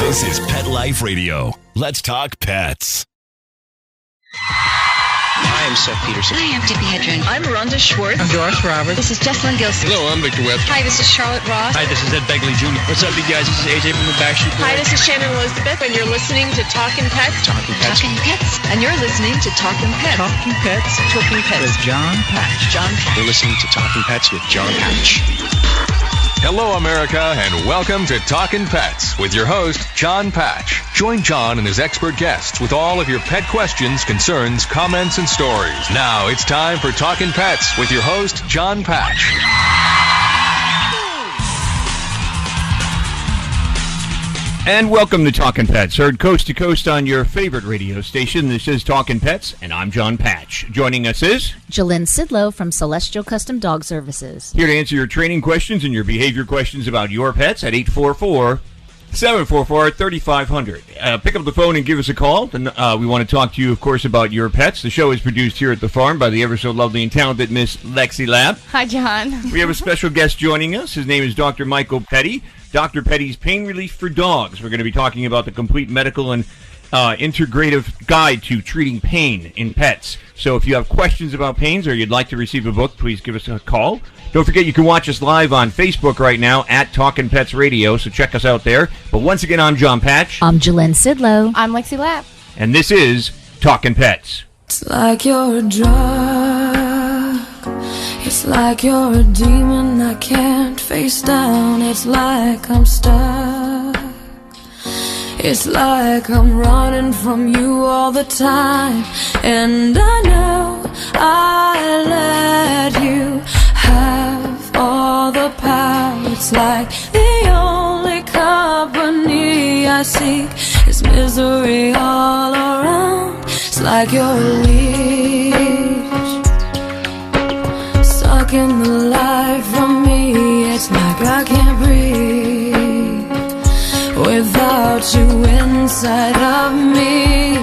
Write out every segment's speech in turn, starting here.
This is Pet Life Radio. Let's talk pets. Hi, I'm Seth Peterson. Hi, I'm Tippi Hedren. I'm Rhonda Schwartz. I'm Doris Roberts. This is Jessalyn Gilson. Hello, I'm Victor Webb. Hi, this is Charlotte Ross. Hi, this is Ed Begley Jr. What's up, you guys? This is AJ from the Backstreet Boys. Hi, this is Shannon Elizabeth, and you're listening to Talkin' Pets. Talkin' Pets. Talkin' Pets. And you're listening to Talkin' Pets. Talking Pets Talkin' Pets. with Jon Patch. Jon Patch. You're listening to Talkin' Pets with Jon Patch. Hello, America, and welcome to Talkin' Pets with your host, Jon Patch. Join Jon and his expert guests with all of your pet questions, concerns, comments, and stories. Now it's time for Talkin' Pets with your host, Jon Patch. And welcome to Talkin' Pets, heard coast to coast on your favorite radio station. This is Talkin' Pets, and I'm Jon Patch. Joining us is Jolynn Sidlow from Celestial Custom Dog Services. Here to answer your training questions and your behavior questions about your pets at 844-744-3500. Pick up the phone and give us a call. And, we want to talk to you, of course, about your pets. The show is produced here at the farm by the ever so lovely and talented Miss Lexi Lab. Hi, John. We have a special guest joining us. His name is Dr. Michael Petty. Dr. Petty's Pain Relief for Dogs. We're going to be talking about the complete medical and integrative guide to treating pain in pets. So if you have questions about pains or you'd like to receive a book, please give us a call. Don't forget you can watch us live on Facebook right now at Talkin' Pets Radio, so check us out there. But once again, I'm Jon Patch. I'm Jolynn Sidlow. I'm Lexi Lapp. And this is Talkin' Pets. It's like you're a drug. It's like you're a demon I can't face down. It's like I'm stuck. It's like I'm running from you all the time. And I know I let you have all the power. It's like the only company I seek is misery all around. It's like you're a leech sucking the life from me. It's like I can't breathe without you inside of me.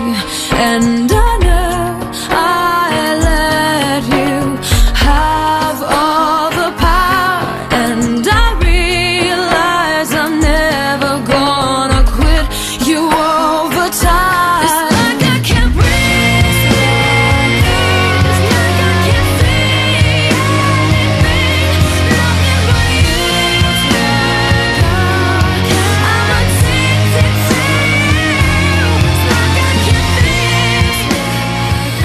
And I know I let you have all the power. And I realize I'm never gonna quit you over time. It's like I can't breathe. It's like I can't feel anything. Nothing but you. I'm addicted to you. It's like I can't feel.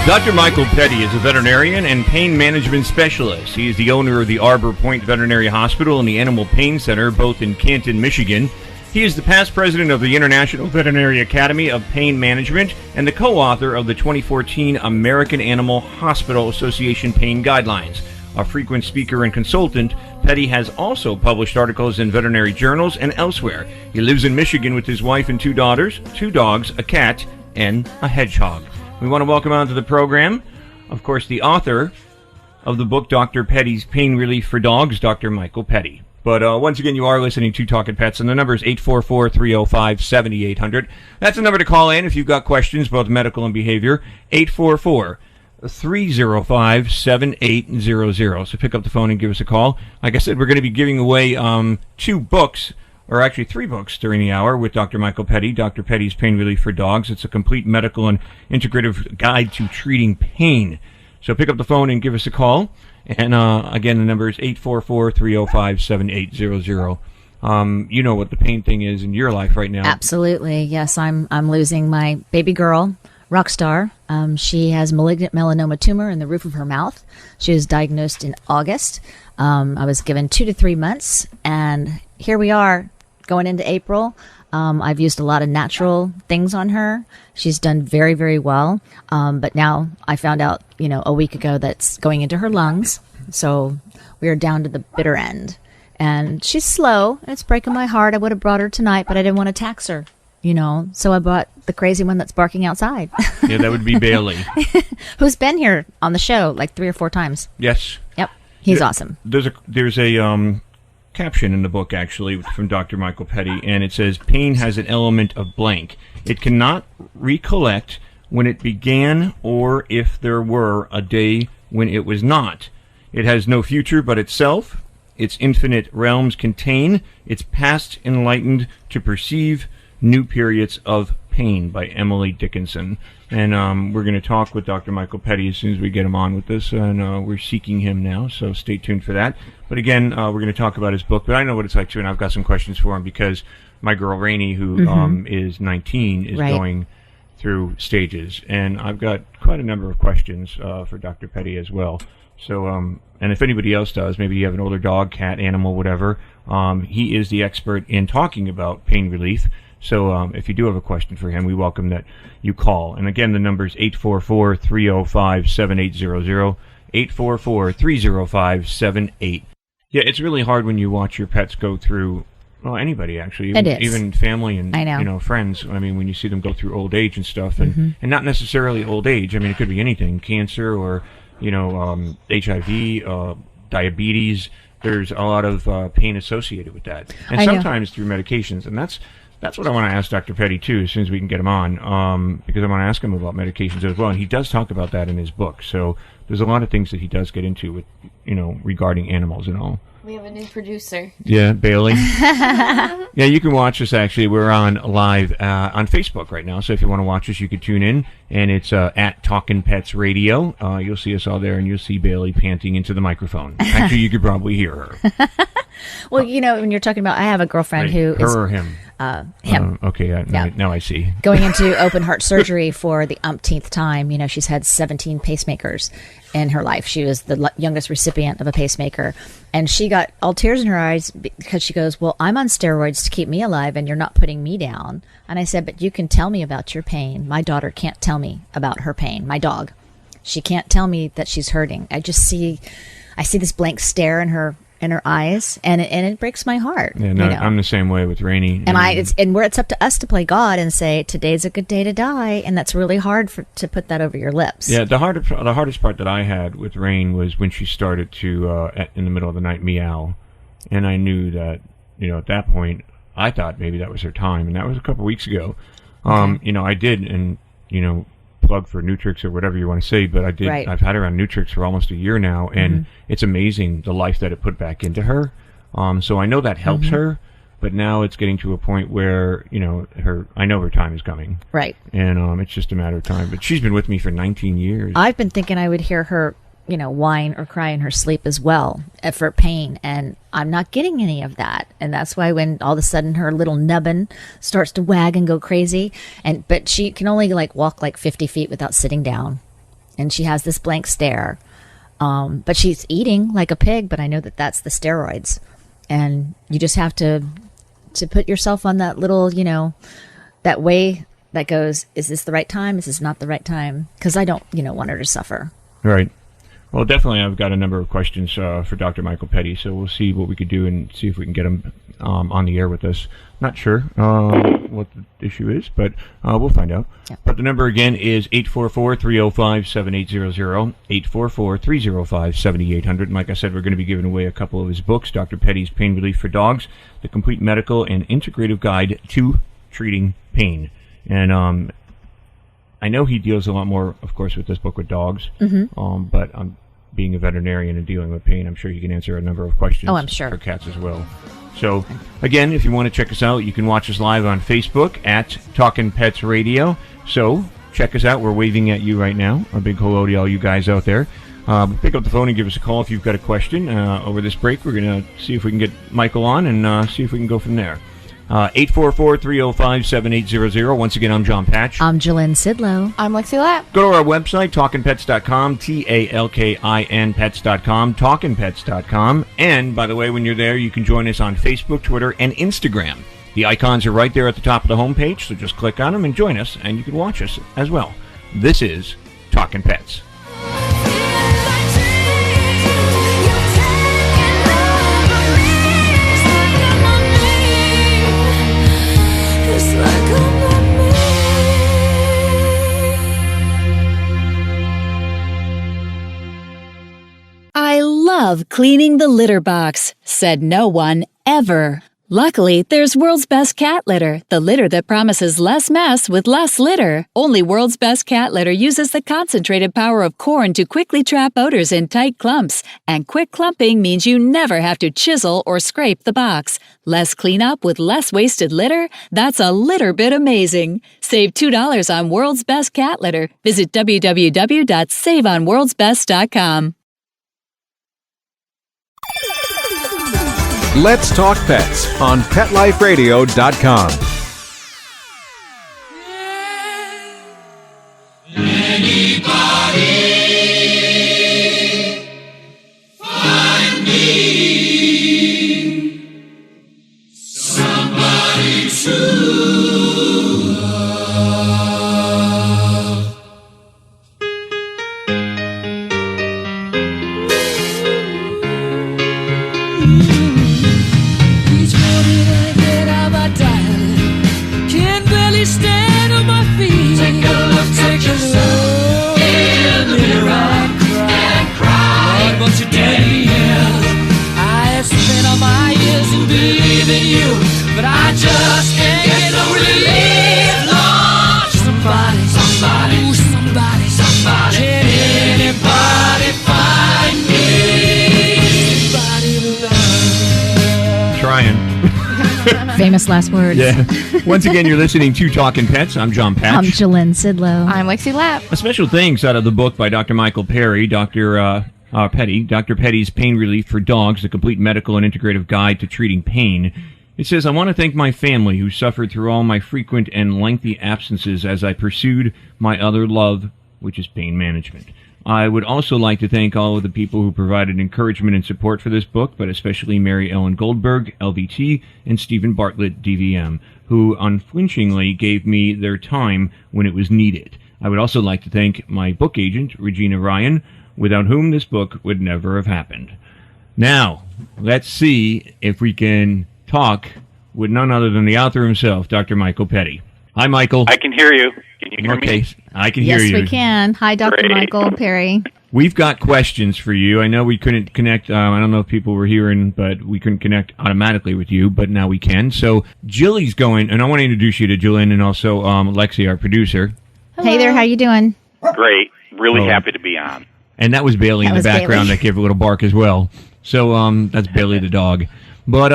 Dr. Michael Petty is a veterinarian and pain management specialist. He is the owner of the Arbor Point Veterinary Hospital and the Animal Pain Center, both in Canton, Michigan. He is the past president of the International Veterinary Academy of Pain Management and the co-author of the 2014 American Animal Hospital Association Pain Guidelines. A frequent speaker and consultant, Petty has also published articles in veterinary journals and elsewhere. He lives in Michigan with his wife and two daughters, two dogs, a cat, and a hedgehog. We want to welcome onto the program, of course, the author of the book, Dr. Petty's Pain Relief for Dogs, Dr. Michael Petty. But once again, you are listening to Talkin' Pets, and the number is 844-305-7800. That's the number to call in if you've got questions, both medical and behavior, 844-305-7800. So pick up the phone and give us a call. Like I said, we're going to be giving away two books, or actually three books during the hour with Dr. Michael Petty, Dr. Petty's Pain Relief for Dogs. It's a complete medical and integrative guide to treating pain. So pick up the phone and give us a call. And again, the number is 844-305-7800. You know what the pain thing is in your life right now. Absolutely. Yes, I'm losing my baby girl, Rockstar. She has malignant melanoma tumor in the roof of her mouth. She was diagnosed in August. I was given 2 to 3 months, and here we are going into April. I've used a lot of natural things on her. She's done very, very well. But now I found out, a week ago that's going into her lungs. So we are down to the bitter end. And she's slow, and it's breaking my heart. I would have brought her tonight, but I didn't want to tax her, So I brought the crazy one that's barking outside. Yeah, that would be Bailey. Who's been here on the show like 3 or 4 times. Yes. Yep. He's awesome. There's a caption in the book, actually, from Dr. Michael Petty, and it says, pain has an element of blank. It cannot recollect when it began or if there were a day when it was not. It has no future but itself. Its infinite realms contain. Its past enlightened to perceive. New Periods of Pain by Emily Dickinson. And we're going to talk with Dr. Michael Petty as soon as we get him on with this, and we're seeking him now, so stay tuned for that. But again, we're going to talk about his book, but I know what it's like too, and I've got some questions for him because my girl Rainey, who is 19, is going through stages, and I've got quite a number of questions for Dr. Petty as well. So, and if anybody else does, maybe you have an older dog, cat, animal, whatever, he is the expert in talking about pain relief. So if you do have a question for him, we welcome that you call. And again, the number is 844-305-7800, 844-305-78. Yeah, it's really hard when you watch your pets go through, well, anybody actually, even family and friends. I mean, when you see them go through old age and stuff, and not necessarily old age. I mean, it could be anything, cancer or HIV, diabetes. There's a lot of pain associated with that, and sometimes through medications, and that's what I want to ask Dr. Petty, too, as soon as we can get him on, because I want to ask him about medications as well. And he does talk about that in his book. So there's a lot of things that he does get into with, regarding animals and all. We have a new producer. Yeah, Bailey. Yeah, you can watch us, actually. We're on live on Facebook right now. So if you want to watch us, you can tune in. And it's at Talkin Pets Radio. You'll see us all there, and you'll see Bailey panting into the microphone. Actually, you could probably hear her. Well, when you're talking about, I have a girlfriend who is... Her or him? Him. Okay, now I see. Going into open heart surgery for the umpteenth time. She's had 17 pacemakers in her life. She was the youngest recipient of a pacemaker. And she got all tears in her eyes because she goes, well, I'm on steroids to keep me alive and you're not putting me down. And I said, but you can tell me about your pain. My daughter can't tell me about her pain. My dog. She can't tell me that she's hurting. I see this blank stare in her eyes, and it breaks my heart. Yeah, no, I'm the same way with Rainey. And it's up to us to play God and say today's a good day to die, and that's really hard to put that over your lips. Yeah, the hardest part that I had with Rain was when she started to in the middle of the night meow, and I knew that at that point I thought maybe that was her time, and that was a couple weeks ago. I did, and plug for Nutrix or whatever you want to say, but I did. Right. I've had her on Nutrix for almost a year now, and it's amazing the life that it put back into her. So I know that helps her, but now it's getting to a point where I know her time is coming. Right. And it's just a matter of time. But she's been with me for 19 years. I've been thinking I would hear her, whine or cry in her sleep as well for pain, and I'm not getting any of that. And that's why when all of a sudden her little nubbin starts to wag and go crazy, but she can only walk 50 feet without sitting down, and she has this blank stare. But she's eating like a pig, but I know that that's the steroids, and you just have to put yourself on that little, that way that goes, is this the right time? Is this not the right time? Because I don't, want her to suffer. Right. Well, definitely, I've got a number of questions for Dr. Michael Petty, so we'll see what we could do and see if we can get him on the air with us. Not sure what the issue is, but we'll find out. Yeah. But the number again is 844-305-7800, 844-305-7800. And like I said, we're going to be giving away a couple of his books, Dr. Petty's Pain Relief for Dogs, The Complete Medical and Integrative Guide to Treating Pain. And I know he deals a lot more, of course, with this book with dogs, but being a veterinarian and dealing with pain, I'm sure he can answer a number of questions for cats as well. So, again, if you want to check us out, you can watch us live on Facebook at Talkin Pets Radio. So, check us out. We're waving at you right now. A big hello to all you guys out there. Pick up the phone and give us a call if you've got a question. Over this break, we're going to see if we can get Michael on and see if we can go from there. 844-305-7800. Once again, I'm Jon Patch. I'm Jalen Sidlow. I'm Lexi Lapp. Go to our website, talkinpets.com, TALKIN pets.com, talkinpets.com. And, by the way, when you're there, you can join us on Facebook, Twitter, and Instagram. The icons are right there at the top of the homepage, so just click on them and join us, and you can watch us as well. This is Talkin Pets. I love cleaning the litter box, said no one ever. Luckily, there's World's Best Cat Litter, the litter that promises less mess with less litter. Only World's Best Cat Litter uses the concentrated power of corn to quickly trap odors in tight clumps. And quick clumping means you never have to chisel or scrape the box. Less cleanup with less wasted litter? That's a litter bit amazing. Save $2 on World's Best Cat Litter. Visit www.saveonworldsbest.com. Let's Talk Pets on PetLifeRadio.com. Anybody find me somebody to love? Each morning I get out my diet, can't barely stand on my feet. Take a look, take a look in the mirror and cry. Lord, won't you take me in? I have spent all my years in believing you, but I just can't get no relief. Lord, somebody, ooh, somebody, can anybody find me somebody to love? Trying. Famous last words. Yeah. Once again, you're listening to Talkin' Pets. I'm Jon Patch. I'm Jolynn Sidlow. I'm Lexi Lapp. A special thanks out of the book by Dr. Michael Perry, Dr. Petty's Pain Relief for Dogs, a complete medical and integrative guide to treating pain. It says, I want to thank my family who suffered through all my frequent and lengthy absences as I pursued my other love, which is pain management. I would also like to thank all of the people who provided encouragement and support for this book, but especially Mary Ellen Goldberg, LVT, and Stephen Bartlett, DVM, who unflinchingly gave me their time when it was needed. I would also like to thank my book agent, Regina Ryan, without whom this book would never have happened. Now, let's see if we can talk with none other than the author himself, Dr. Michael Petty. Hi, Michael. I can hear you. Can you hear me? Okay, I can hear you. Yes, we can. Hi, Dr. Great. Michael Perry. We've got questions for you. I know we couldn't connect. I don't know if people were hearing, but we couldn't connect automatically with you, but now we can. So Jilly's going, and I want to introduce you to Jillian and also Lexi, our producer. Hey there, how you doing? Great. Really happy to be on. And that was Bailey in the background that gave a little bark as well. So that's Bailey the dog. But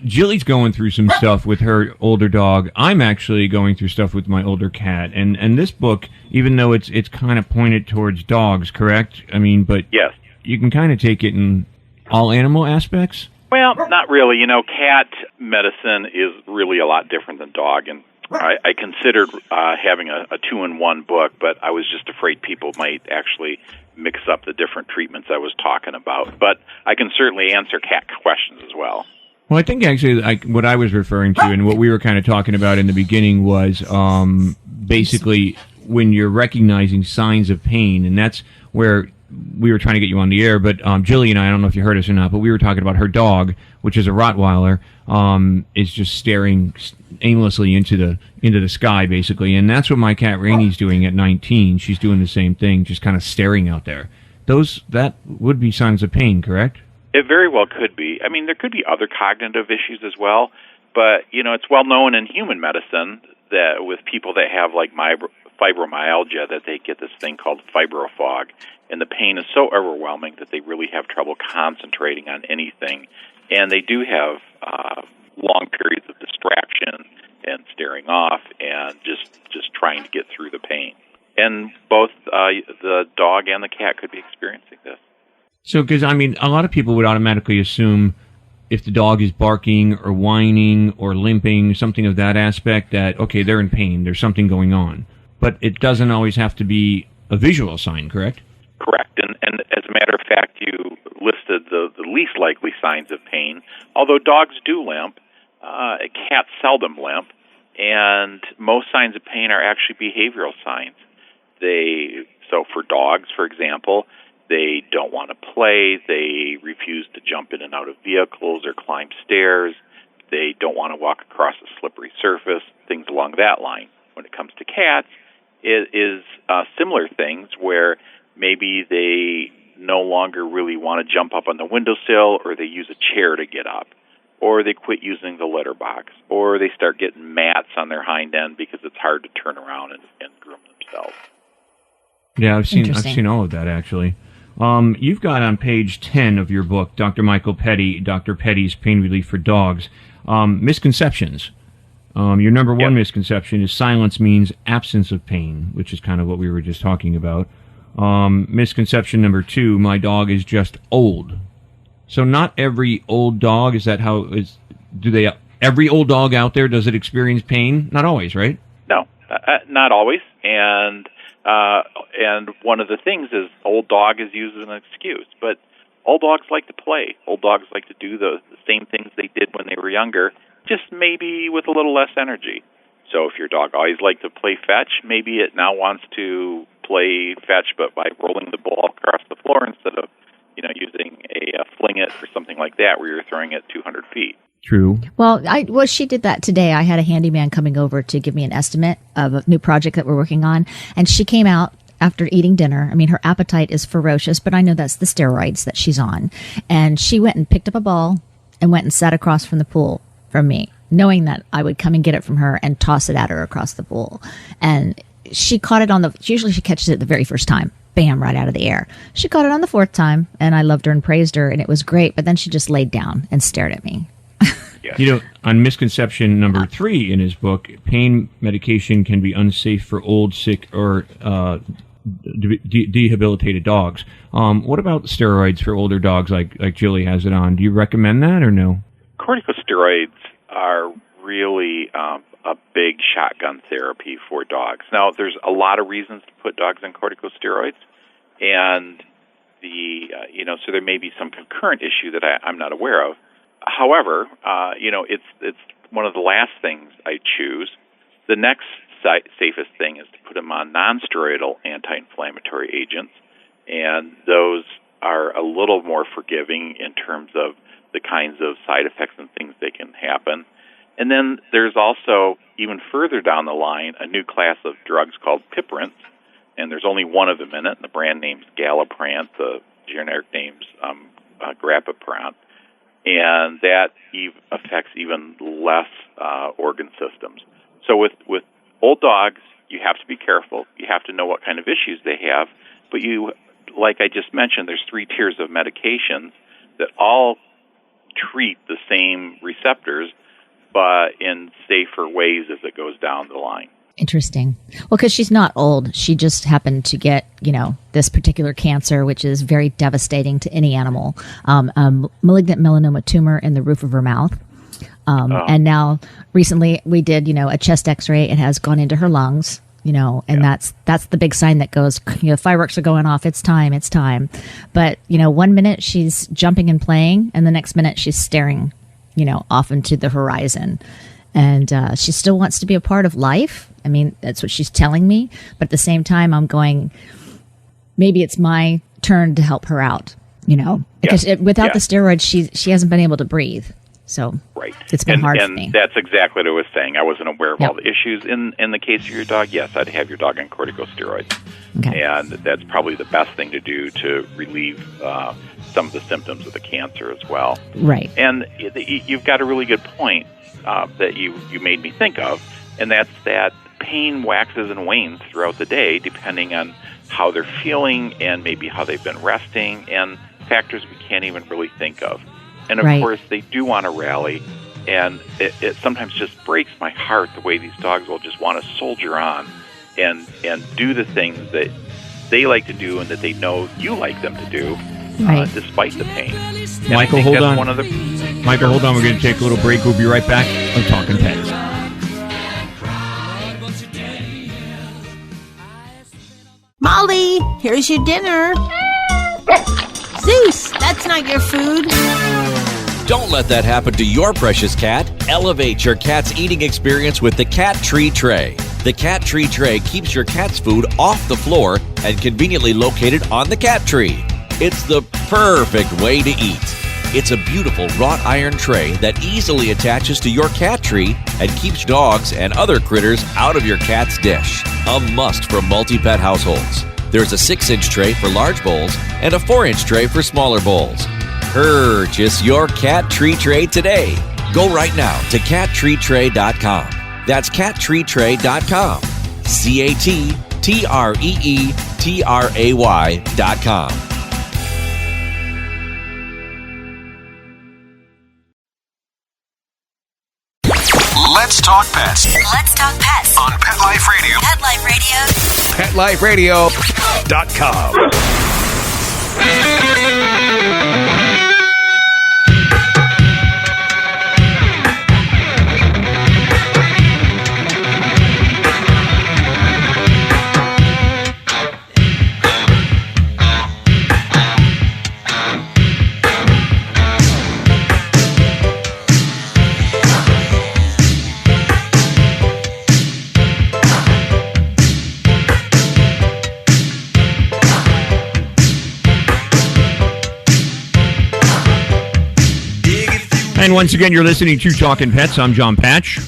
Jilly's going through some stuff with her older dog. I'm actually going through stuff with my older cat. And this book, even though it's kind of pointed towards dogs, correct? I mean, but yes, you can kind of take it in all animal aspects? Well, not really. You know, cat medicine is really a lot different than dog. And I considered having a two-in-one book, but I was just afraid people might actually mix up the different treatments I was talking about. But I can certainly answer cat questions as well. Well, I think actually what I was referring to and what we were kind of talking about in the beginning was basically when you're recognizing signs of pain, and that's where we were trying to get you on the air, but Jilly and I don't know if you heard us or not, but we were talking about her dog, which is a Rottweiler, is just staring aimlessly into the sky, basically. And that's what my cat Rainy's doing at 19. She's doing the same thing, just kind of staring out there. That would be signs of pain, correct? It very well could be. I mean, there could be other cognitive issues as well, but, you know, it's well known in human medicine that with people that have, like, fibromyalgia, that they get this thing called fibrofog, and the pain is so overwhelming that they really have trouble concentrating on anything, and they do have long periods of distraction and staring off and just trying to get through the pain. And both the dog and the cat could be experiencing this. So, because, I mean, a lot of people would automatically assume if the dog is barking or whining or limping, something of that aspect, that, okay, they're in pain, there's something going on. But it doesn't always have to be a visual sign, correct? Correct. And as a matter of fact, you listed the least likely signs of pain. Although dogs do limp, cats seldom limp, and most signs of pain are actually behavioral signs. So for dogs, for example, they don't want to play, they refuse to jump in and out of vehicles or climb stairs, they don't want to walk across a slippery surface, things along that line. When it comes to cats, it is similar things where maybe they no longer really want to jump up on the windowsill or they use a chair to get up. or they quit using the litter box, or they start getting mats on their hind end because it's hard to turn around and groom themselves. Yeah, I've seen all of that, actually. You've got on page 10 of your book, Dr. Michael Petty, Dr. Petty's Pain Relief for Dogs, misconceptions. Your number one misconception is silence means absence of pain, which is kind of what we were just talking about. Misconception number 2, my dog is just old. So not every old dog, is that how is? Every old dog out there, does it experience pain? Not always, right? No, not always. And one of the things is old dog is used as an excuse, but old dogs like to play. Old dogs like to do the same things they did when they were younger, just maybe with a little less energy. So if your dog always liked to play fetch, maybe it now wants to play fetch, but by rolling the ball across the floor instead of, using a fling it or something like that, where you're throwing it 200 feet. True. Well, she did that today. I had a handyman coming over to give me an estimate of a new project that we're working on, and she came out after eating dinner. I mean, her appetite is ferocious, but I know that's the steroids that she's on. And she went and picked up a ball and went and sat across from the pool from me, knowing that I would come and get it from her and toss it at her across the pool. And she caught it usually she catches it the very first time. Bam, right out of the air. She caught it on the 4th time, and I loved her and praised her, and it was great. But then she just laid down and stared at me. On misconception number 3 in his book, pain medication can be unsafe for old, sick, or debilitated dogs. What about steroids for older dogs like Jilly has it on? Do you recommend that or no? Corticosteroids are really a big shotgun therapy for dogs. Now, there's a lot of reasons to put dogs on corticosteroids, and so there may be some concurrent issue that I'm not aware of. However, it's one of the last things I choose. The next safest thing is to put them on non-steroidal anti-inflammatory agents, and those are a little more forgiving in terms of the kinds of side effects and things that can happen. And then there's also, even further down the line, a new class of drugs called piperants, and there's only one of them in it, and the brand name's Galliprant, the generic name's Grapiprant, and that affects even less organ systems. So with old dogs, you have to be careful. You have to know what kind of issues they have, but like I just mentioned, there's 3 tiers of medications that all treat the same receptors, but in safer ways as it goes down the line. Interesting. Well, because she's not old. She just happened to get, this particular cancer, which is very devastating to any animal, malignant melanoma tumor in the roof of her mouth. And now recently we did, a chest x-ray. It has gone into her lungs, and that's the big sign that goes, fireworks are going off. It's time. But, 1 minute she's jumping and playing, and the next minute she's staring, off into the horizon. And she still wants to be a part of life. I mean, that's what she's telling me. But at the same time, I'm going, maybe it's my turn to help her out, because without the steroids, she hasn't been able to breathe. So it's been hard for me. And that's exactly what I was saying. I wasn't aware of all the issues. In the case of your dog, yes, I'd have your dog on corticosteroids. Okay. And that's probably the best thing to do to relieve some of the symptoms of the cancer as well. Right. And you've got a really good point that you made me think of, and that's that pain waxes and wanes throughout the day depending on how they're feeling and maybe how they've been resting and factors we can't even really think of. And, of course, they do want to rally, and it sometimes just breaks my heart the way these dogs will just want to soldier on and do the things that they like to do and that they know you like them to do, despite the pain. Michael, hold on. Michael, hold on. We're going to take a little break. We'll be right back on Talkin' Pets. Molly, here's your dinner. Zeus, that's not your food. Don't let that happen to your precious cat. Elevate your cat's eating experience with the Cat Tree Tray. The Cat Tree Tray keeps your cat's food off the floor and conveniently located on the cat tree. It's the perfect way to eat. It's a beautiful wrought iron tray that easily attaches to your cat tree and keeps dogs and other critters out of your cat's dish. A must for multi-pet households. There's a 6-inch tray for large bowls and a 4-inch tray for smaller bowls. Purchase your cat tree tray today. Go right now to cattreetray.com. That's cattreetray.com. CATTREETRAY.com. Let's talk pets Let's talk pets on Pet Life Radio. Pet Life Radio. PetLifeRadio.com. And once again, you're listening to Talkin' Pets. I'm Jon Patch.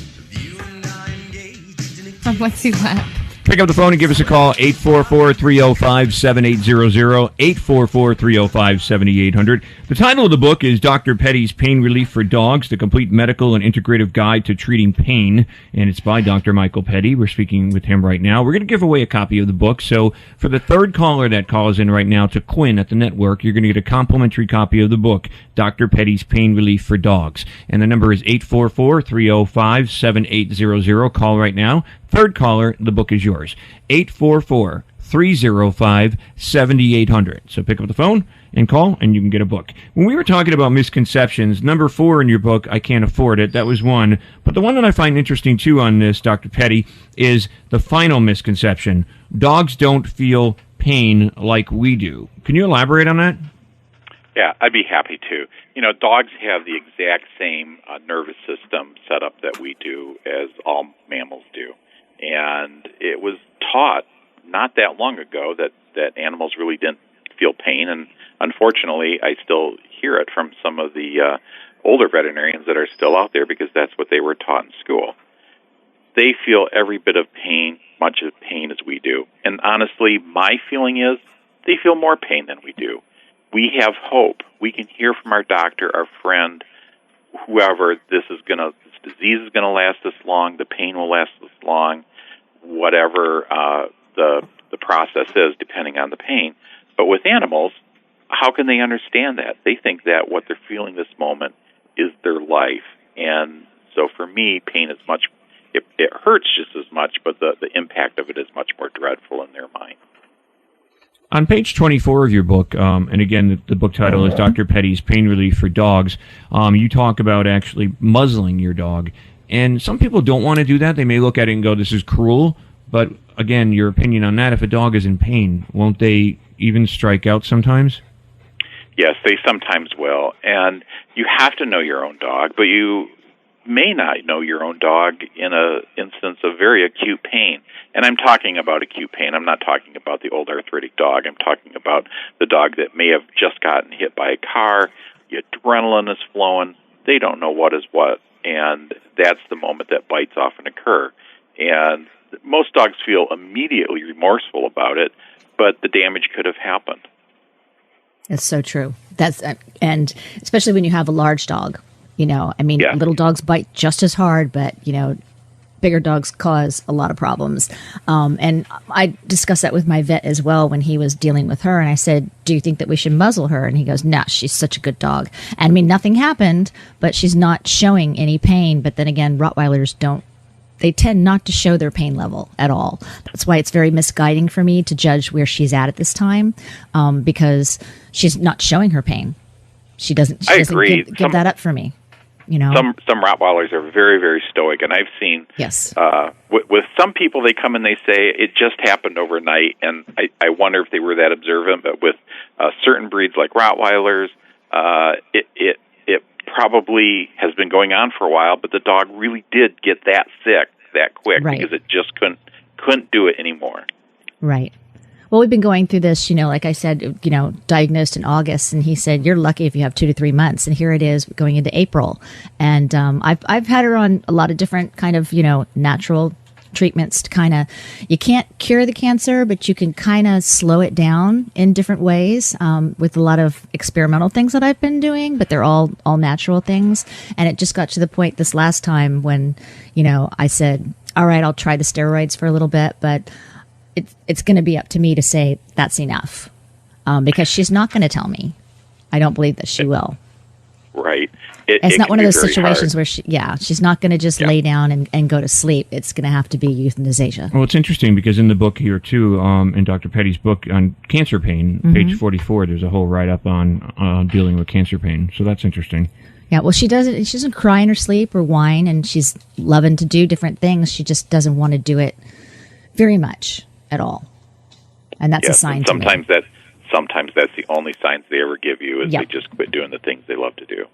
What's he laugh? Pick up the phone and give us a call, 844-305-7800, 844-305-7800. The title of the book is Dr. Petty's Pain Relief for Dogs, the complete medical and integrative guide to treating pain, and it's by Dr. Michael Petty. We're speaking with him right now. We're going to give away a copy of the book, so for the third caller that calls in right now to Quinn at the network, you're going to get a complimentary copy of the book, Dr. Petty's Pain Relief for Dogs, and the number is 844-305-7800. Call right now. Third caller, the book is yours. 844-305-7800. So pick up the phone and call, and you can get a book. When we were talking about misconceptions, number 4 in your book, I Can't Afford It, that was one. But the one that I find interesting, too, on this, Dr. Petty, is the final misconception. Dogs don't feel pain like we do. Can you elaborate on that? Yeah, I'd be happy to. You know, dogs have the exact same nervous system set up that we do as all mammals do. And it was taught not that long ago that animals really didn't feel pain. And unfortunately, I still hear it from some of the older veterinarians that are still out there because that's what they were taught in school. They feel every bit of pain, much of pain as we do. And honestly, my feeling is they feel more pain than we do. We have hope. We can hear from our doctor, our friend, whoever, this disease is going to last this long, the pain will last this long, whatever the process is, depending on the pain. But with animals, how can they understand that? They think that what they're feeling this moment is their life. And so for me, pain is much, it hurts just as much, but the impact of it is much more dreadful in their mind. On page 24 of your book, and again, the book title is Dr. Petty's Pain Relief for Dogs, you talk about actually muzzling your dog. And some people don't want to do that. They may look at it and go, this is cruel. But again, your opinion on that, if a dog is in pain, won't they even strike out sometimes? Yes, they sometimes will. And you have to know your own dog, but you may not know your own dog in an instance of very acute pain. And I'm talking about acute pain. I'm not talking about the old arthritic dog. I'm talking about the dog that may have just gotten hit by a car, the adrenaline is flowing, they don't know what is what, and that's the moment that bites often occur. And most dogs feel immediately remorseful about it, but the damage could have happened. It's so true. And especially when you have a large dog. You know, I mean, little dogs bite just as hard, but, you know, bigger dogs cause a lot of problems. And I discussed that with my vet as well when he was dealing with her. And I said, do you think that we should muzzle her? And he goes, nah, she's such a good dog. And I mean, nothing happened, but she's not showing any pain. But then again, Rottweilers they tend not to show their pain level at all. That's why it's very misguiding for me to judge where she's at this time, because she's not showing her pain. She doesn't give that up for me. You know, some Rottweilers are very, very stoic, and I've seen with some people, they come and they say it just happened overnight, and I wonder if they were that observant. But with certain breeds like Rottweilers, it probably has been going on for a while, but the dog really did get that sick that quick because it just couldn't do it anymore. Right. Well, we've been going through this, you know, like I said, you know, diagnosed in August, and he said, you're lucky if you have 2 to 3 months. And here it is going into April. And I've had her on a lot of different kind of, you know, natural treatments to kind of, you can't cure the cancer, but you can kind of slow it down in different ways with a lot of experimental things that I've been doing, but they're all natural things. And it just got to the point this last time when, I said, all right, I'll try the steroids for a little bit, but it's going to be up to me to say that's enough because she's not going to tell me. I don't believe that she will. Right. It's not one of those situations hard. where she's not going to just lay down and go to sleep. It's going to have to be euthanasia. Well, it's interesting because in the book here, too, in Dr. Petty's book on cancer pain, page 44, there's a whole write-up on dealing with cancer pain. So that's interesting. Yeah, well, she doesn't cry in her sleep or whine, and she's loving to do different things. She just doesn't want to do it very much at all. And that's a sign to me. Sometimes that's the only signs they ever give you is they just quit doing the things they love to do.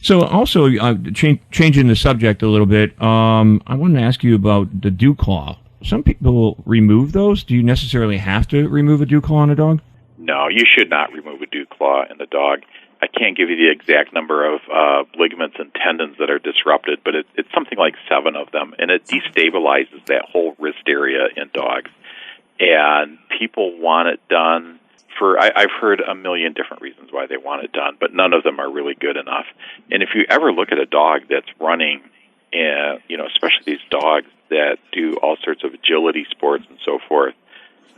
So also, changing the subject a little bit, I wanted to ask you about the dew claw. Some people remove those. Do you necessarily have to remove a dew claw on a dog? No, you should not remove a dew claw in the dog. I can't give you the exact number of ligaments and tendons that are disrupted, but it's something like 7 of them, and it destabilizes that whole wrist area in dogs. And people want it done I've heard a million different reasons why they want it done, but none of them are really good enough. And if you ever look at a dog that's running, and especially these dogs that do all sorts of agility sports and so forth,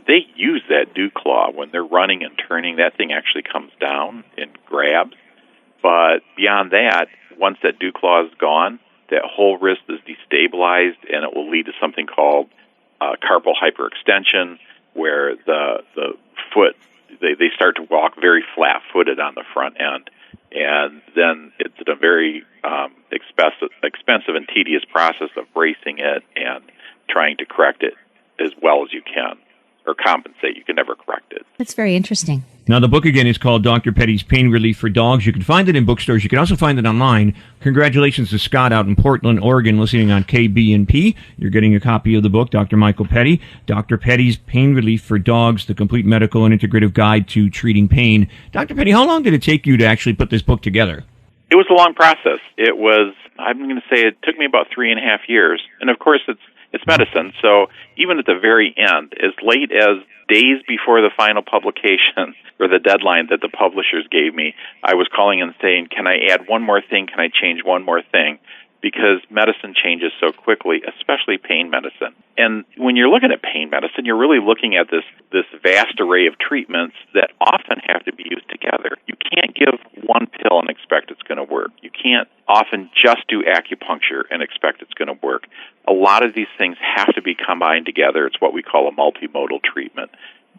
they use that dew claw when they're running and turning. That thing actually comes down and grabs. But beyond that, once that dew claw is gone, that whole wrist is destabilized, and it will lead to something called carpal hyperextension, where the foot, they start to walk very flat-footed on the front end. And then it's a very expensive and tedious process of bracing it and trying to correct it as well as you can, or compensate. You can never correct it. That's very interesting. Now, the book, again, is called Dr. Petty's Pain Relief for Dogs. You can find it in bookstores. You can also find it online. Congratulations to Scott out in Portland, Oregon, listening on KBNP. You're getting a copy of the book, Dr. Michael Petty, Dr. Petty's Pain Relief for Dogs, the complete medical and integrative guide to treating pain. Dr. Petty, how long did it take you to actually put this book together? It was a long process. I'm going to say it took me about 3.5 years. And, of course, it's medicine, so even at the very end, as late as days before the final publication or the deadline that the publishers gave me, I was calling and saying, can I add one more thing? Can I change one more thing? Because medicine changes so quickly, especially pain medicine. And when you're looking at pain medicine, you're really looking at this vast array of treatments that often have to be used together. You can't give one pill and expect it's going to work. You can't often just do acupuncture and expect it's going to work. A lot of these things have to be combined together. It's what we call a multimodal treatment.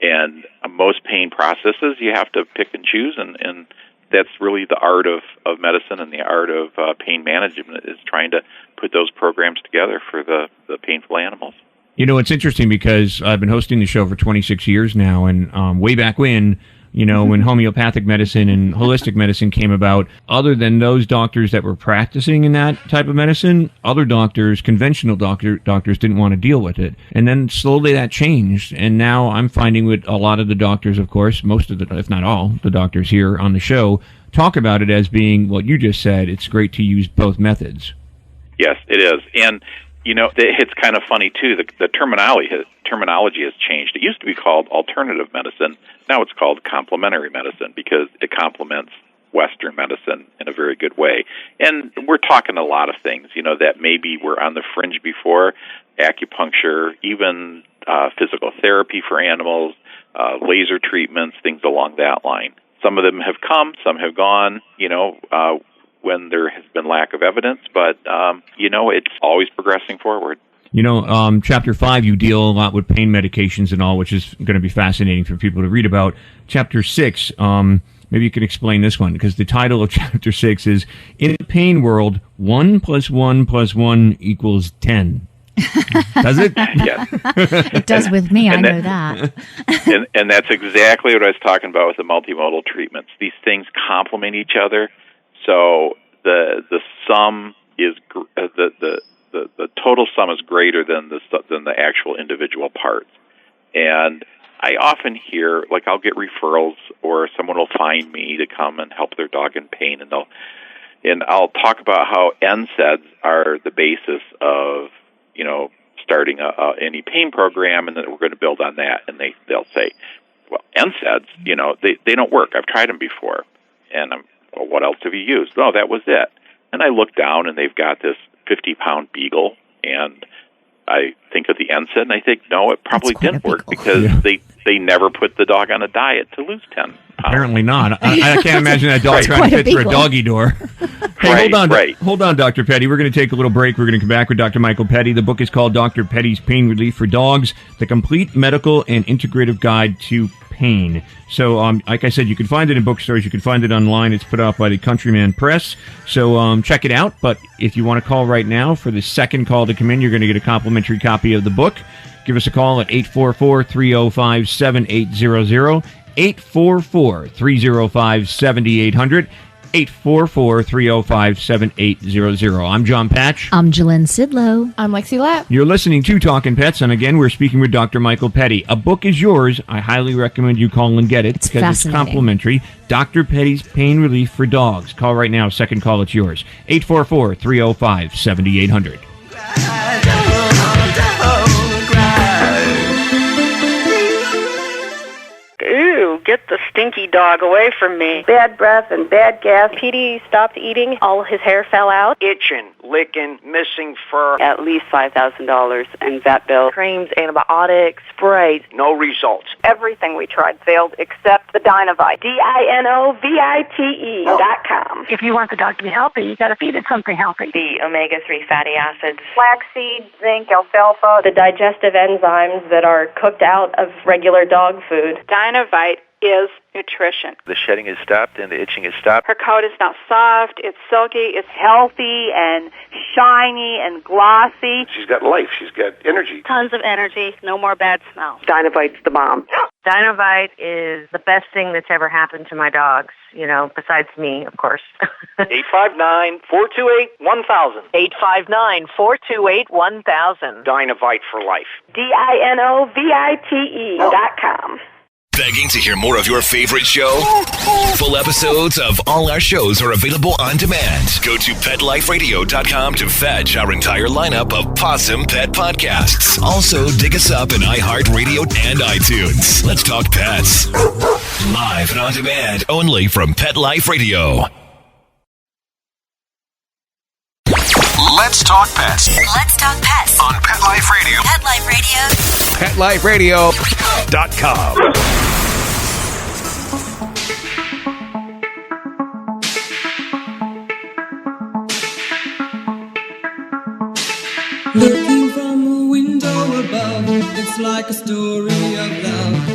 And most pain processes, you have to pick and choose, and that's really the art of medicine and the art of pain management, is trying to put those programs together for the painful animals. It's interesting because I've been hosting the show for 26 years now, and way back when, when homeopathic medicine and holistic medicine came about, other than those doctors that were practicing in that type of medicine, other doctors, conventional doctors didn't want to deal with it. And then slowly that changed. And now I'm finding with a lot of the doctors, of course, most of the, if not all, the doctors here on the show talk about it as being what you just said. It's great to use both methods. Yes, it is. And it's kind of funny, too. The terminology has changed. It used to be called alternative medicine. Now it's called complementary medicine because it complements Western medicine in a very good way. And we're talking a lot of things, that maybe were on the fringe before: acupuncture, even physical therapy for animals, laser treatments, things along that line. Some of them have come, some have gone, when there has been lack of evidence, but, it's always progressing forward. Chapter 5, you deal a lot with pain medications and all, which is going to be fascinating for people to read about. Chapter 6, maybe you can explain this one, because the title of Chapter 6 is, In a Pain World, 1 + 1 + 1 = 10. Does it? Yes. It does with me, I know that. and that's exactly what I was talking about with the multimodal treatments. These things complement each other. So the sum is the total sum is greater than the actual individual parts. And I often hear, like, I'll get referrals, or someone will find me to come and help their dog in pain, and I'll talk about how NSAIDs are the basis of starting starting any pain program, and then we're going to build on that. And they'll say, well, NSAIDs, they don't work. I've tried them before. And well, what else have you used? Oh, that was it. And I look down, and they've got this 50-pound beagle, and I think of the NSAID, and I think, no, it probably didn't work because they never put the dog on a diet to lose 10 pounds. Apparently not. I can't imagine that dog trying to fit through a doggy door. Hey, hold on, Dr. Petty. We're going to take a little break. We're going to come back with Dr. Michael Petty. The book is called Dr. Petty's Pain Relief for Dogs, The Complete Medical and Integrative Guide to Pain. So, like I said, you can find it in bookstores. You can find it online. It's put out by the Countryman Press. So check it out. But if you want to call right now for the second call to come in, you're going to get a complimentary copy of the book. Give us a call at 844-305-7800. 844-305-7800. 844-305-7800. I'm Jon Patch. I'm Jalynn Sidlow. I'm Lexi Lapp. You're listening to Talkin' Pets, and again, we're speaking with Dr. Michael Petty. A book is yours. I highly recommend you call and get it because it's complimentary. Dr. Petty's Pain Relief for Dogs. Call right now. Second call, it's yours. 844-305-7800. Ew, get the stinky dog away from me. Bad breath and bad gas. Petey stopped eating. All his hair fell out. Itching, licking, missing fur. At least $5,000 in vet bill. Creams, antibiotics, sprays. No results. Everything we tried failed except the Dinovite. DINOVITE.com. If you want the dog to be healthy, you got to feed it something healthy. The omega-3 fatty acids. Flaxseed, zinc, alfalfa. The digestive enzymes that are cooked out of regular dog food. Dinovite is nutrition. The shedding is stopped and the itching is stopped. Her coat is now soft, it's silky, it's healthy and shiny and glossy. She's got life. She's got energy. Tons of energy, no more bad smell. Dinovite's the bomb. Dinovite is the best thing that's ever happened to my dogs, besides me, of course. 859-428-1000. 859-428-1000. Dinovite for life. DINOVITE.com. Begging to hear more of your favorite show? Full episodes of all our shows are available on demand. Go to PetLifeRadio.com to fetch our entire lineup of Possum Pet podcasts. Also, dig us up in iHeartRadio and iTunes. Let's talk pets. Live and on demand, only from Pet Life Radio. Let's talk pets. Let's talk pets On Pet Life Radio. Pet Life Radio. PetLifeRadio.com. Looking from a window above, it's like a story of love.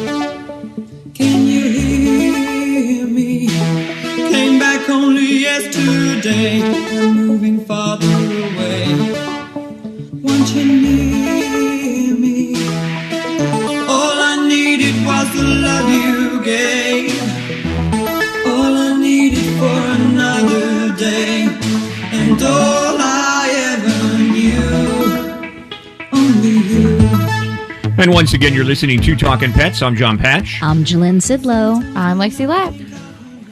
Can you hear me? Came back only yesterday, I'm moving farther away. Want you near me? All I needed was the love you gave. All I needed for another day, and all I ever knew. Only you. And once again, you're listening to Talkin' Pets. I'm Jon Patch. I'm Jalynn Sidlow. I'm Lexi Lapp.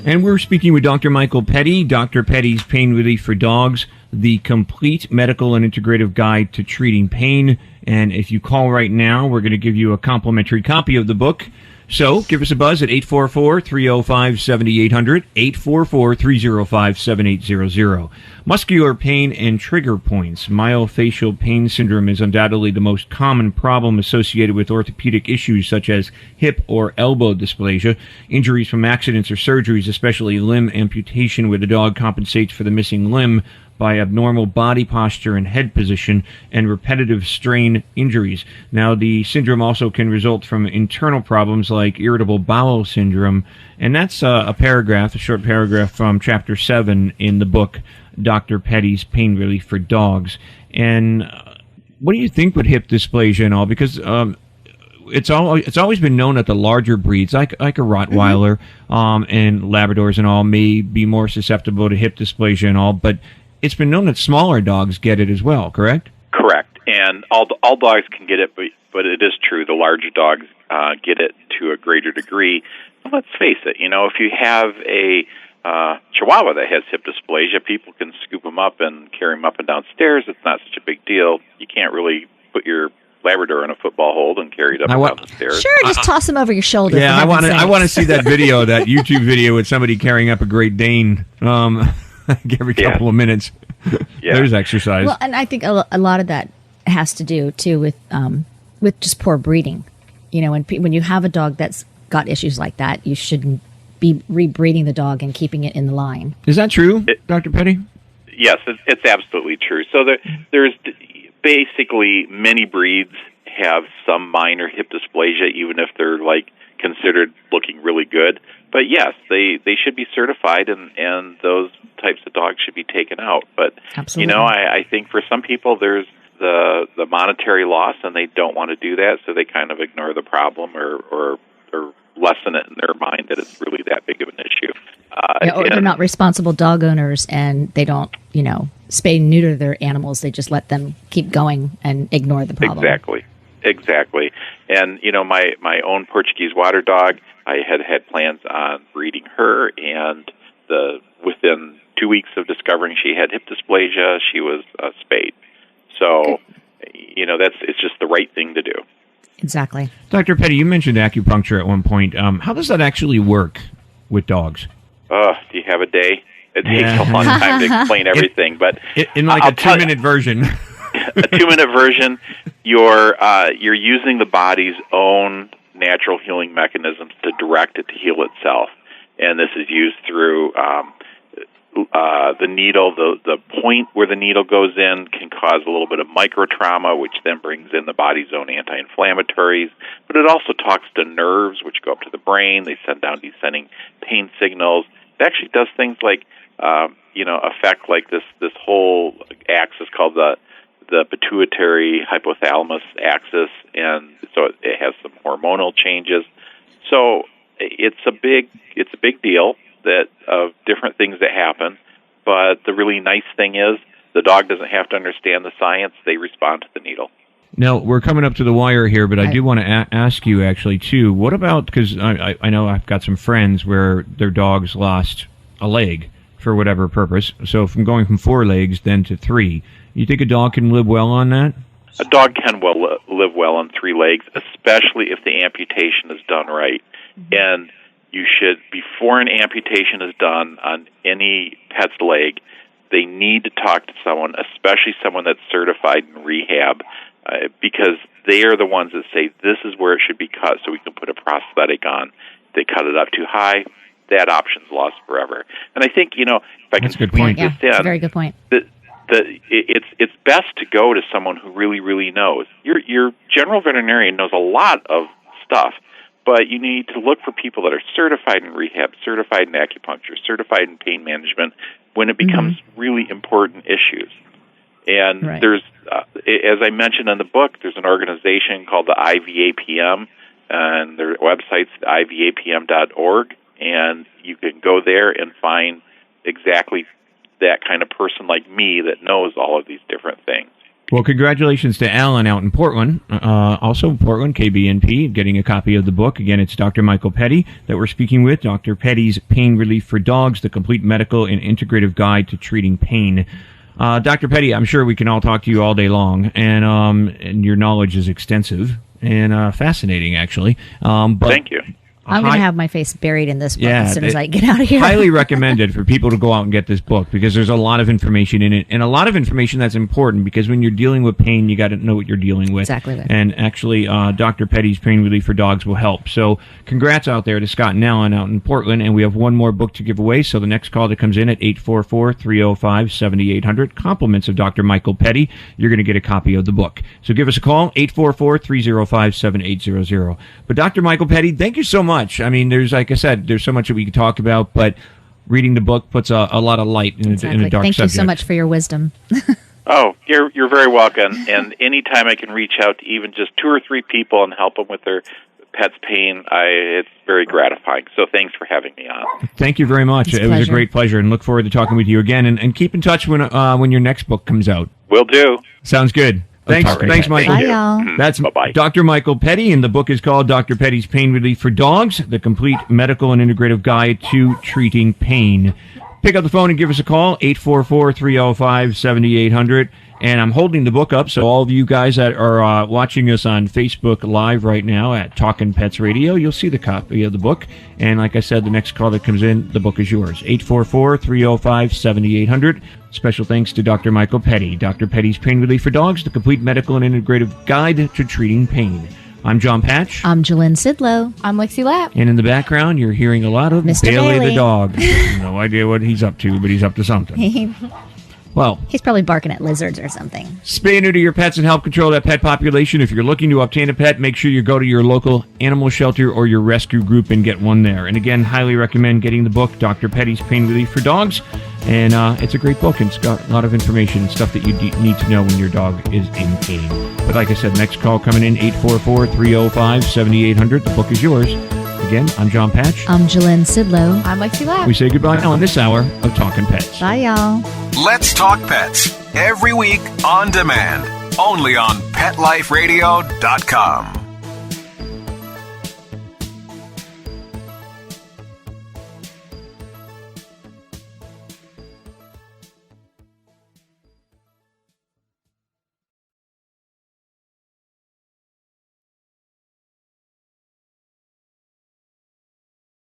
And we're speaking with Dr. Michael Petty, Dr. Petty's Pain Relief for Dogs, the complete medical and integrative guide to treating pain. And if you call right now, we're going to give you a complimentary copy of the book. So give us a buzz at 844-305-7800, 844-305-7800. Muscular pain and trigger points. Myofascial pain syndrome is undoubtedly the most common problem associated with orthopedic issues such as hip or elbow dysplasia, injuries from accidents or surgeries, especially limb amputation where the dog compensates for the missing limb by abnormal body posture and head position, and repetitive strain injuries. Now, the syndrome also can result from internal problems like irritable bowel syndrome, and that's a short paragraph from Chapter 7 in the book, Dr. Petty's Pain Relief for Dogs. And what do you think with hip dysplasia and all? Because it's always been known that the larger breeds, like a Rottweiler and Labradors and all, may be more susceptible to hip dysplasia and all, but it's been known that smaller dogs get it as well, correct? Correct. And all dogs can get it, but it is true. The larger dogs get it to a greater degree. But let's face it, if you have a Chihuahua that has hip dysplasia, people can scoop them up and carry them up and down stairs. It's not such a big deal. You can't really put your Labrador in a football hold and carried up and down the stairs. Sure, just toss them over your shoulder. Yeah, I want to see that video, that YouTube video with somebody carrying up a Great Dane every couple of minutes. Yeah. There's exercise. Well, and I think a lot of that has to do too with just poor breeding. You know, when you have a dog that's got issues like that, you shouldn't be rebreeding the dog and keeping it in the line. Is that true, Dr. Petty? Yes, it's absolutely true. So there's basically many breeds have some minor hip dysplasia, even if they're like considered looking really good. But yes, they should be certified, and those types of dogs should be taken out. But Absolutely. You know, I think for some people there's the monetary loss, and they don't want to do that, so they kind of ignore the problem or lessen it in their mind that it's really that big of an issue. Or they're not responsible dog owners, and they don't, spay and neuter their animals. They just let them keep going and ignore the problem. Exactly. And, my own Portuguese water dog, I had plans on breeding her, and within 2 weeks of discovering she had hip dysplasia, she was spayed. So, it's just the right thing to do. Exactly. Dr. Petty, you mentioned acupuncture at one point. How does that actually work with dogs? Do you have a day? It takes a long time to explain everything, but in like a 2-minute version. A 2-minute version, you're using the body's own natural healing mechanisms to direct it to heal itself, and this is used through the needle. The point where the needle goes in can cause a little bit of micro trauma, which then brings in the body's own anti-inflammatories. But it also talks to nerves, which go up to the brain. They send down descending pain signals. It actually does things like affect like this whole axis called the pituitary hypothalamus axis, and so it has some hormonal changes. So it's a big deal that of different things that happen. But the really nice thing is the dog doesn't have to understand the science. They respond to the needle. Now, we're coming up to the wire here, but I do want to ask you actually, too, what about, because I know I've got some friends where their dogs lost a leg for whatever purpose. So going from 4 legs then to 3, you think a dog can live well on that? A dog can live well on 3 legs, especially if the amputation is done right. And you should, before an amputation is done on any pet's leg, they need to talk to someone, especially someone that's certified in rehab, because they are the ones that say, this is where it should be cut so we can put a prosthetic on. If they cut it up too high, that option's lost forever. And I think, if I can squeeze this in, that's a very good point. It's best to go to someone who really, really knows. Your general veterinarian knows a lot of stuff, but you need to look for people that are certified in rehab, certified in acupuncture, certified in pain management when it becomes really important issues. And there's, as I mentioned in the book, there's an organization called the IVAPM, and their website's ivapm.org, and you can go there and find exactly that kind of person like me that knows all of these different things. Well, congratulations to Alan out in Portland, also in Portland, KBNP, getting a copy of the book. Again, it's Dr. Michael Petty that we're speaking with, Dr. Petty's Pain Relief for Dogs, the complete medical and integrative guide to treating pain. Dr. Petty, I'm sure we can all talk to you all day long, and your knowledge is extensive and fascinating, actually. But thank you. I'm going to have my face buried in this book as soon as I get out of here. Highly recommended for people to go out and get this book because there's a lot of information in it, and a lot of information that's important because when you're dealing with pain, you got to know what you're dealing with. Exactly. And actually, Dr. Petty's Pain Relief for Dogs will help. So congrats out there to Scott and Alan out in Portland, and we have one more book to give away. So the next call that comes in at 844-305-7800, compliments of Dr. Michael Petty, you're going to get a copy of the book. So give us a call, 844-305-7800. But Dr. Michael Petty, thank you so much. I mean, like I said, there's so much that we can talk about, but reading the book puts a lot of light in a dark Thank subject. you so much for your wisdom. Oh, you're very welcome. And anytime I can reach out to even just 2 or 3 people and help them with their pet's pain, it's very gratifying. So thanks for having me on. Thank you very much. It was a great pleasure, and look forward to talking with you again. And keep in touch when your next book comes out. Will do. Sounds good. Thanks, Michael. Bye, y'all. That's Bye-bye. Dr. Michael Petty, and the book is called Dr. Petty's Pain Relief for Dogs, the complete medical and integrative guide to treating pain. Pick up the phone and give us a call, 844-305-7800. And I'm holding the book up, so all of you guys that are watching us on Facebook Live right now at Talkin' Pets Radio, you'll see the copy of the book. And like I said, the next call that comes in, the book is yours. 844-305-7800. Special thanks to Dr. Michael Petty. Dr. Petty's Pain Relief for Dogs, the complete medical and integrative guide to treating pain. I'm Jon Patch. I'm Jalynn Sidlow. I'm Lexi Lapp. And in the background, you're hearing a lot of Mr. Bailey Bailey. the dog. No idea what he's up to, but he's up to something. Well, he's probably barking at lizards or something. Spay and neuter your pets and help control that pet population. If you're looking to obtain a pet, make sure you go to your local animal shelter or your rescue group and get one there. And again, highly recommend getting the book, Dr. Petty's Pain Relief for Dogs. And it's a great book, and it's got a lot of information and stuff that you need to know when your dog is in pain. But like I said, next call coming in, 844-305-7800. The book is yours. Again, I'm Jon Patch. I'm Jalynn Sidlow. I'm Lexi Lapp. We say goodbye on this hour of Talkin' Pets. Bye, y'all. Let's Talk Pets. Every week on demand. Only on PetLifeRadio.com.